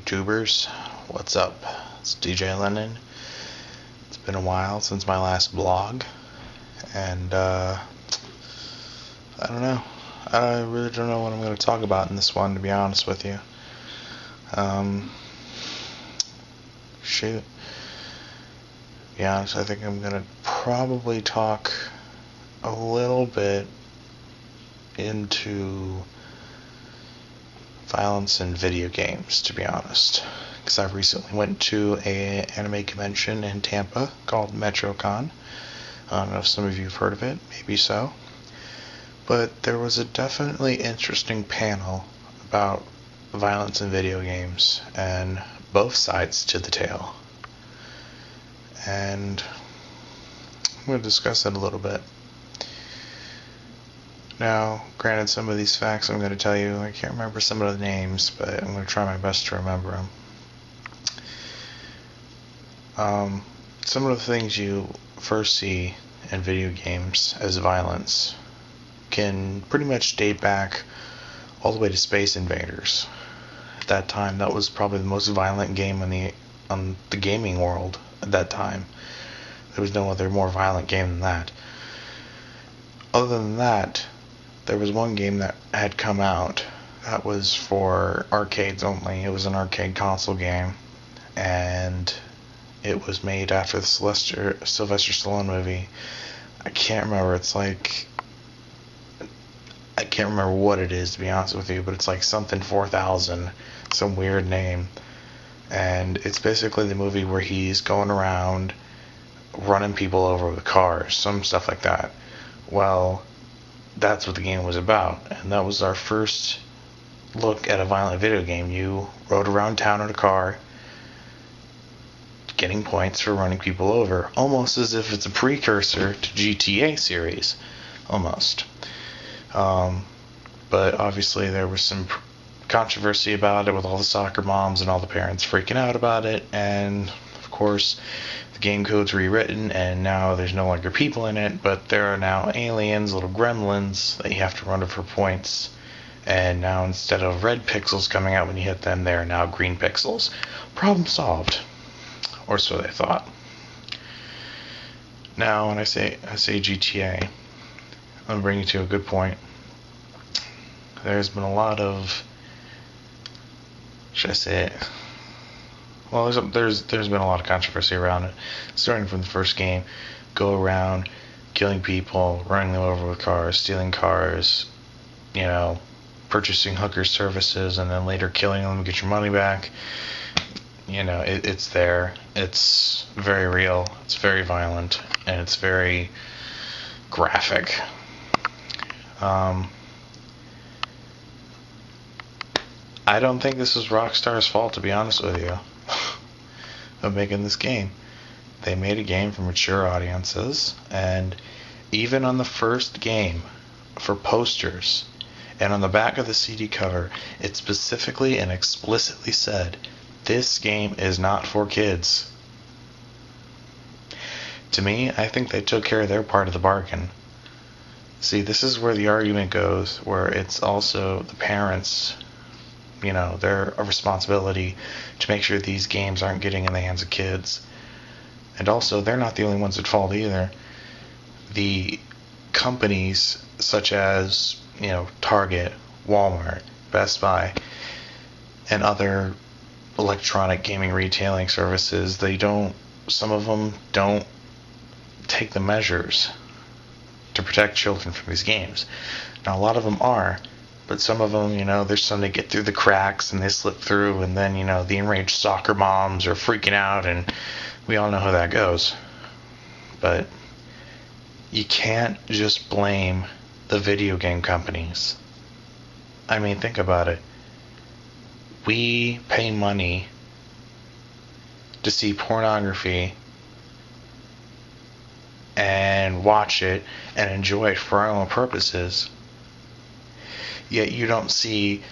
YouTubers? What's up? It's DJ Lennon. It's been a while since my last blog, and I don't know. I really don't know what I'm going to talk about in this one, to be honest with you. Shoot. To be honest, I think I'm going to probably talk a little bit into violence in video games, to be honest, because I recently went to a anime convention in Tampa called MetroCon. I don't know if some of you have heard of it, maybe so, but there was a definitely interesting panel about violence in video games and both sides to the tale, and I'm going to discuss it a little bit. Now, granted, some of these facts I'm going to tell you, I can't remember some of the names, but I'm going to try my best to remember them. Some of the things you first see in video games as violence can pretty much date back all the way to Space Invaders. At that time, that was probably the most violent game on the gaming world at that time. There was no other more violent game than that. Other than that, there was one game that had come out that was for arcades only. It was an arcade console game, and it was made after the Sylvester Stallone movie. I can't remember. I can't remember what it is, to be honest with you, but it's like something 4000, some weird name. And it's basically the movie where he's going around running people over with cars, some stuff like that. Well, that's what the game was about, and that was our first look at a violent video game. You rode around town in a car, getting points for running people over, almost as if it's a precursor to GTA series, almost. But obviously there was some controversy about it with all the soccer moms and all the parents freaking out about it, and of course the game code's rewritten, and now there's no longer people in it, but there are now aliens, little gremlins that you have to run for points, and now instead of red pixels coming out when you hit them, there are now green pixels. Problem solved, or so they thought. Now when I say GTA, I'm bringing you to a good point. There's been a lot of, should I say it? Well, there's been a lot of controversy around it, starting from the first game. Go around killing people, running them over with cars, stealing cars, purchasing hooker services, and then later killing them to get your money back. It's there. It's very real. It's very violent, and it's very graphic. I don't think this is Rockstar's fault, to be honest with you, of making this game. They made a game for mature audiences, and even on the first game, for posters, and on the back of the CD cover, it specifically and explicitly said, this game is not for kids. To me, I think they took care of their part of the bargain. See, this is where the argument goes, where it's also the parents, their responsibility to make sure these games aren't getting in the hands of kids. And also, they're not the only ones at fault either. The companies such as, Target, Walmart, Best Buy, and other electronic gaming retailing services, some of them don't take the measures to protect children from these games. Now, a lot of them are, but some of them, there's some that get through the cracks and they slip through, and then, the enraged soccer moms are freaking out, and we all know how that goes. But you can't just blame the video game companies. I mean, think about it. We pay money to see pornography and watch it and enjoy it for our own purposes. Yet you don't see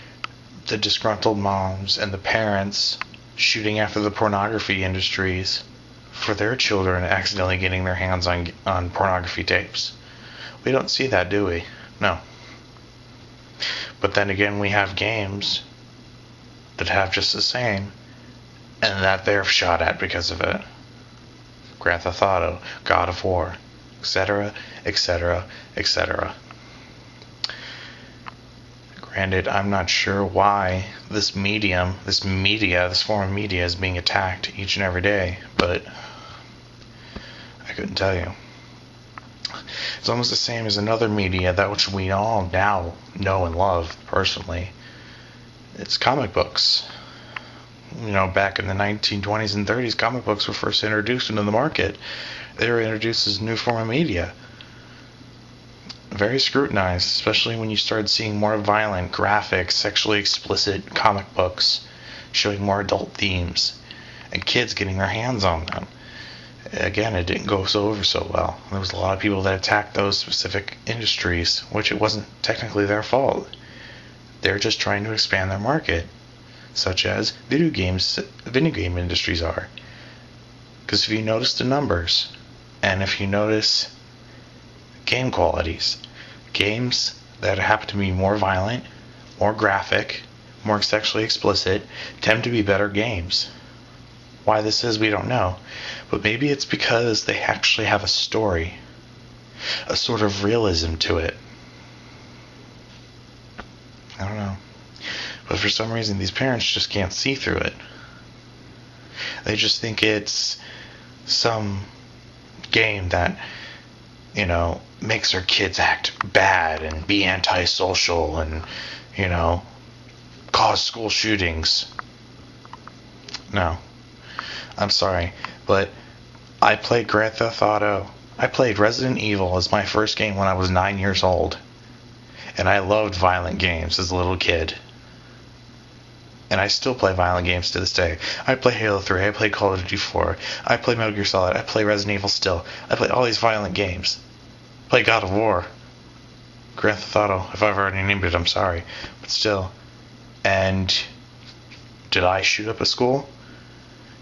the disgruntled moms and the parents shooting after the pornography industries for their children accidentally getting their hands on pornography tapes. We don't see that, do we? No. But then again, we have games that have just the same, and that they're shot at because of it. Grand Theft Auto, God of War, etc., etc., etc. Granted, I'm not sure why this form of media is being attacked each and every day, but I couldn't tell you. It's almost the same as another media that which we all now know and love personally. It's comic books. Back in the 1920s and 30s, comic books were first introduced into the market. They were introduced as a new form of media. Very scrutinized, especially when you started seeing more violent, graphic, sexually explicit comic books showing more adult themes and kids getting their hands on them. Again, it didn't go over so well. There was a lot of people that attacked those specific industries, which it wasn't technically their fault. They're just trying to expand their market, such as video game industries are. Because if you notice the numbers, and if you notice game qualities, games that happen to be more violent, more graphic, more sexually explicit, tend to be better games. Why this is, we don't know. But maybe it's because they actually have a story, a sort of realism to it. I don't know. But for some reason, these parents just can't see through it. They just think it's some game that, makes their kids act bad and be antisocial and, cause school shootings. No. I'm sorry, but I played Grand Theft Auto. I played Resident Evil as my first game when I was 9 years old. And I loved violent games as a little kid. And I still play violent games to this day. I play Halo 3, I play Call of Duty 4, I play Metal Gear Solid, I play Resident Evil still. I play all these violent games. I play God of War. Grand Theft Auto, if I've already named it, I'm sorry. But still. And did I shoot up a school?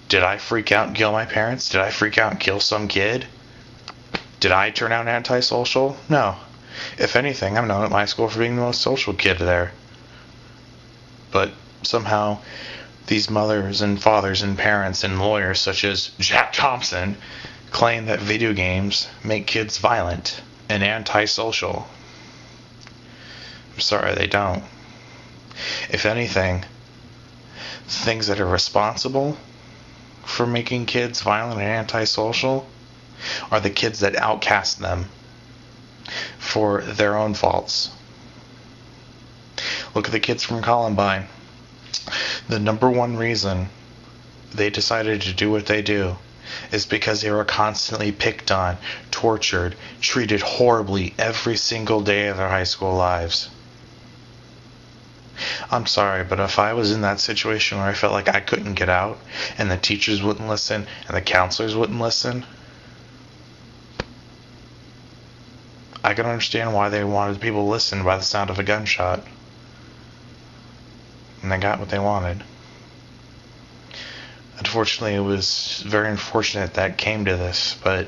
Did I freak out and kill my parents? Did I freak out and kill some kid? Did I turn out antisocial? No. If anything, I'm known at my school for being the most social kid there. But somehow, these mothers and fathers and parents and lawyers such as Jack Thompson claim that video games make kids violent and antisocial. I'm sorry, they don't. If anything, things that are responsible for making kids violent and antisocial are the kids that outcast them for their own faults. Look at the kids from Columbine. The number one reason they decided to do what they do is because they were constantly picked on, tortured, treated horribly every single day of their high school lives. I'm sorry, but if I was in that situation where I felt like I couldn't get out, and the teachers wouldn't listen, and the counselors wouldn't listen, I can understand why they wanted people to listen by the sound of a gunshot. And they got what they wanted. Unfortunately, it was very unfortunate that came to this, but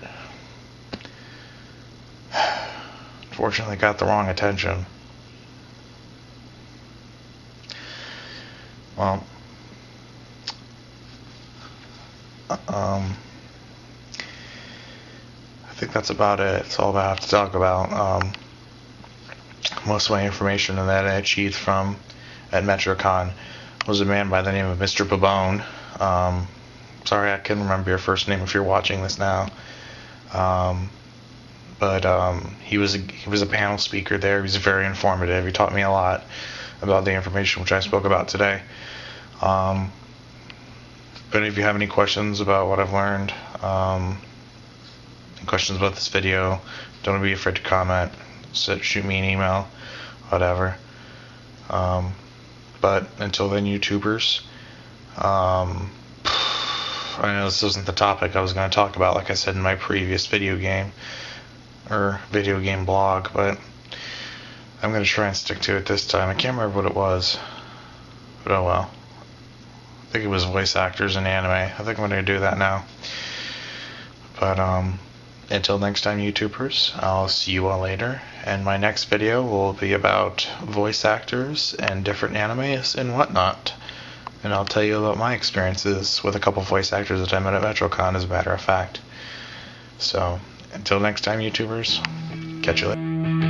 unfortunately got the wrong attention. Well, I think that's about it. That's all I have to talk about. Most of my information that I achieved from at MetroCon was a man by the name of Mr. Babone. Sorry, I couldn't remember your first name if you're watching this now. But he was a panel speaker there. He was very informative. He taught me a lot about the information which I spoke about today. If any of you have any questions about what I've learned, any questions about this video, don't be afraid to comment. Shoot me an email, whatever. But until then, YouTubers, I know this isn't the topic I was going to talk about, like I said in my previous video game blog, but I'm going to try and stick to it this time. I can't remember what it was, but oh well. I think it was voice actors in anime. I think I'm going to do that now. But until next time, YouTubers, I'll see you all later. And my next video will be about voice actors and different animes and whatnot. And I'll tell you about my experiences with a couple voice actors that I met at MetroCon, as a matter of fact. So, until next time, YouTubers, catch you later.